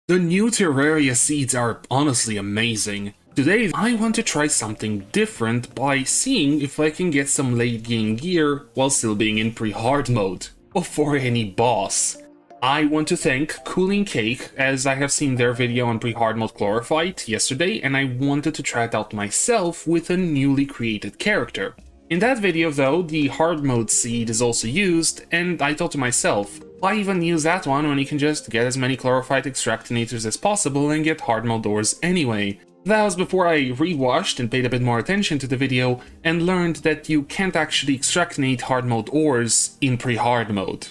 The new Terraria seeds are honestly amazing. Today I want to try something different by seeing if I can get some late game gear while still being in pre-hard mode, before any boss. I want to thank Cooling Cake, as I have seen their video on pre-hard mode Chlorophyte yesterday and I wanted to try it out myself with a newly created character. In that video though, the hard mode seed is also used, and I thought to myself, why even use that one when you can just get as many Chlorophyte extractinators as possible and get hard mode ores anyway? That was before I rewatched and paid a bit more attention to the video and learned that you can't actually extractinate hard mode ores in pre-hard mode.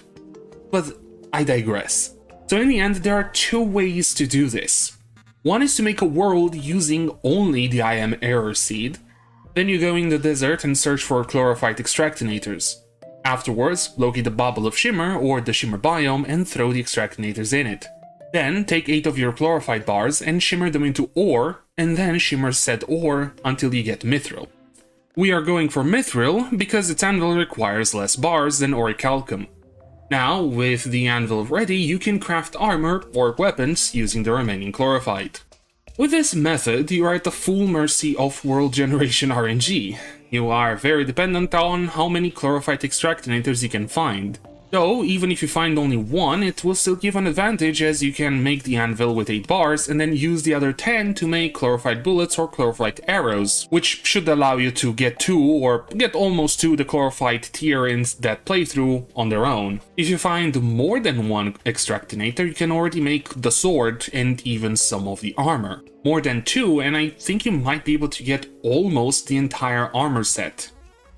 But I digress. So in the end, there are two ways to do this. One is to make a world using only the I am error seed. Then you go in the desert and search for Chlorophyte extractinators. Afterwards, locate the Bubble of Shimmer or the Shimmer biome and throw the extractinators in it. Then take 8 of your Chlorophyte bars and shimmer them into ore, and then shimmer said ore until you get Mithril. We are going for Mithril because its anvil requires less bars than Orichalcum. Now, with the anvil ready, you can craft armor or weapons using the remaining Chlorophyte. With this method, you are at the full mercy of world generation RNG. You are very dependent on how many Chlorophyte extractinators you can find. Though, even if you find only one, it will still give an advantage as you can make the anvil with 8 bars and then use the other 10 to make Chlorophyte bullets or Chlorophyte arrows, which should allow you to get 2 or get almost to the Chlorophyte tier in that playthrough on their own. If you find more than one extractinator, you can already make the sword and even some of the armor. More than 2, and I think you might be able to get almost the entire armor set.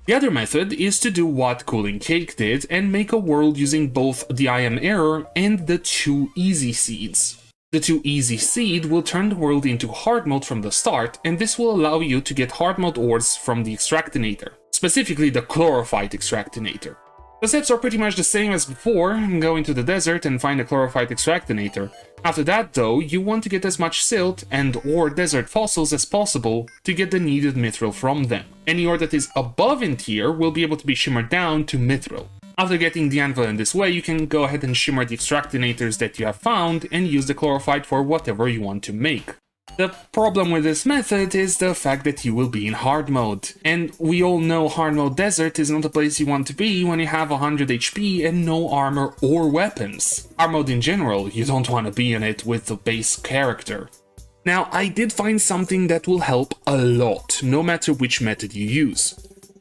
The other method is to do what Cooling Cake did and make a world using both the I am error and the 2 easy seeds. The 2 easy seed will turn the world into hard mode from the start, and this will allow you to get hard mode ores from the extractinator, specifically the Chlorophyte extractinator. The steps are pretty much the same as before. Go into the desert and find a Chlorophyte extractinator. After that though, you want to get as much silt and or desert fossils as possible to get the needed mithril from them. Any ore that is above in tier will be able to be shimmered down to mithril. After getting the anvil in this way, you can go ahead and shimmer the extractinators that you have found and use the Chlorophyte for whatever you want to make. The problem with this method is the fact that you will be in hard mode, and we all know hard mode desert is not a place you want to be when you have 100 HP and no armor or weapons. Hard mode in general, you don't want to be in it with the base character. Now, I did find something that will help a lot, no matter which method you use.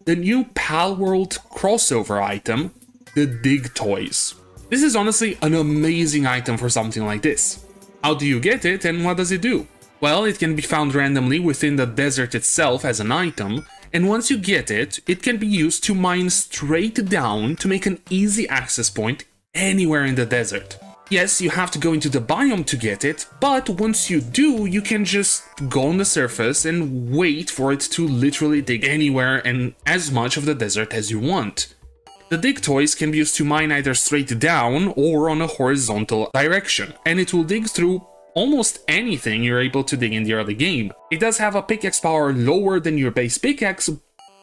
The new Palworld crossover item, the Dig Toys. This is honestly an amazing item for something like this. How do you get it and what does it do? Well, it can be found randomly within the desert itself as an item, and once you get it, it can be used to mine straight down to make an easy access point anywhere in the desert. Yes, you have to go into the biome to get it, but once you do, you can just go on the surface and wait for it to literally dig anywhere and as much of the desert as you want. The dig toys can be used to mine either straight down or on a horizontal direction, and it will dig through almost anything you're able to dig in the early game. It does have a pickaxe power lower than your base pickaxe,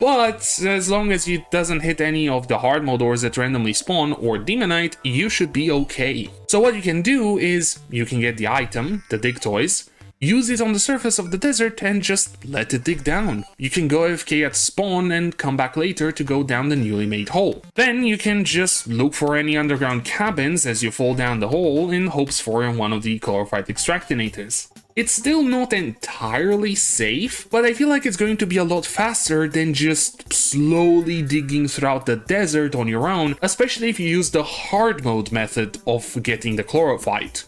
but as long as it doesn't hit any of the hard mode ores that randomly spawn or demonite, you should be okay. So what you can do is, you can get the item, the dig toys, use it on the surface of the desert and just let it dig down. You can go AFK at spawn and come back later to go down the newly made hole. Then you can just look for any underground cabins as you fall down the hole in hopes for one of the Chlorophyte extractinators. It's still not entirely safe, but I feel like it's going to be a lot faster than just slowly digging throughout the desert on your own, especially if you use the hard mode method of getting the Chlorophyte.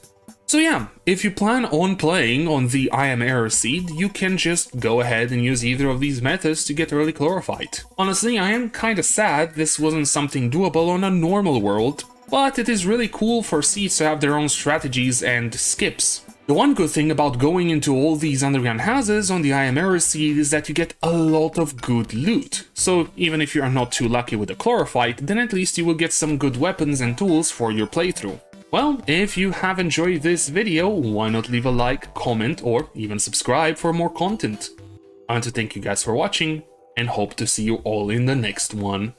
So yeah, if you plan on playing on the I am error seed, you can just go ahead and use either of these methods to get early Chlorophyte. Honestly, I am kinda sad this wasn't something doable on a normal world, but it is really cool for seeds to have their own strategies and skips. The one good thing about going into all these underground houses on the I am error seed is that you get a lot of good loot. So even if you are not too lucky with the Chlorophyte, then at least you will get some good weapons and tools for your playthrough. Well, if you have enjoyed this video, why not leave a like, comment, or even subscribe for more content. I want to thank you guys for watching, and hope to see you all in the next one.